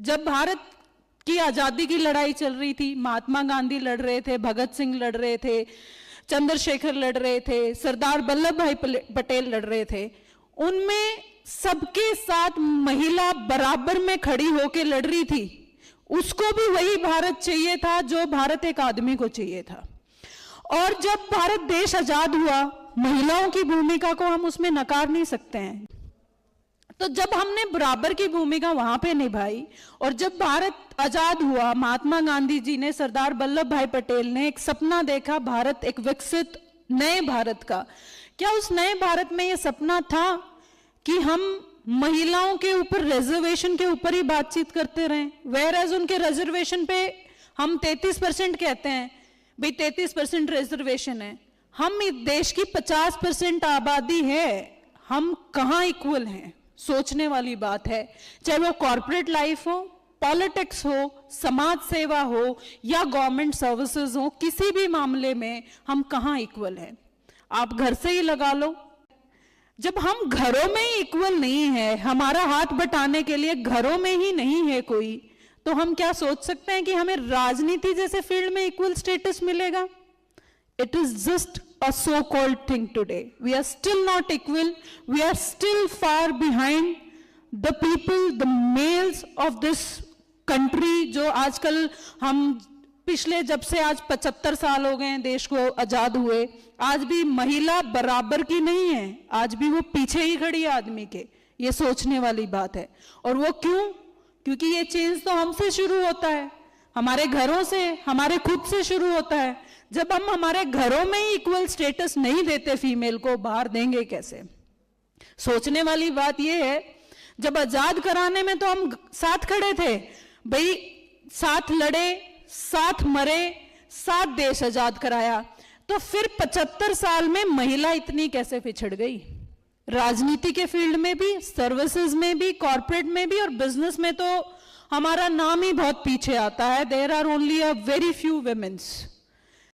जब भारत की आजादी की लड़ाई चल रही थी, महात्मा गांधी लड़ रहे थे, भगत सिंह लड़ रहे थे, चंद्रशेखर लड़ रहे थे, सरदार वल्लभ भाई पटेल लड़ रहे थे, उनमें सबके साथ महिला बराबर में खड़ी होकर लड़ रही थी। उसको भी वही भारत चाहिए था जो भारत एक आदमी को चाहिए था। और जब भारत देश आजाद हुआ, महिलाओं की भूमिका को हम उसमें नकार नहीं सकते हैं। तो जब हमने बराबर की भूमिका वहां पे निभाई और जब भारत आजाद हुआ, महात्मा गांधी जी ने, सरदार वल्लभ भाई पटेल ने एक सपना देखा, भारत एक विकसित नए भारत का। क्या उस नए भारत में यह सपना था कि हम महिलाओं के ऊपर रिजर्वेशन के ऊपर ही बातचीत करते रहें? वेयर एज उनके रिजर्वेशन पे हम 33% कहते हैं, भाई 33% रिजर्वेशन है। हम इस देश की 50% आबादी है, हम कहां इक्वल हैं? सोचने वाली बात है। चाहे वो कॉर्पोरेट लाइफ हो, पॉलिटिक्स हो, समाज सेवा हो या गवर्नमेंट सर्विसेज हो, किसी भी मामले में हम कहां इक्वल हैं? आप घर से ही लगा लो। जब हम घरों में ही इक्वल नहीं है, हमारा हाथ बटाने के लिए घरों में ही नहीं है कोई, तो हम क्या सोच सकते हैं कि हमें राजनीति जैसे फील्ड में इक्वल स्टेटस मिलेगा? It is just a so-called thing today. We are still not equal. We are still far behind the people, the males of this country. जो आजकल हम पिछले, जब से आज 75 साल हो गए हैं देश को आजाद हुए, आज भी महिला बराबर की नहीं है, आज भी वो पीछे ही खड़ी है आदमी के। ये सोचने वाली बात है। और वो क्यों? क्योंकि ये चेंज तो हमसे शुरू होता है, हमारे घरों से, हमारे खुद से शुरू होता है। जब हम हमारे घरों में ही इक्वल स्टेटस नहीं देते फीमेल को, बाहर देंगे कैसे? सोचने वाली बात यह है, जब आजाद कराने में तो हम साथ खड़े थे भाई, साथ लड़े, साथ मरे, साथ देश आजाद कराया, तो फिर 75 साल में महिला इतनी कैसे पिछड़ गई? राजनीति के फील्ड में भी, सर्विसेज में भी, कॉर्पोरेट में भी और बिजनेस में तो हमारा नाम ही बहुत पीछे आता है। There are only a very few women's.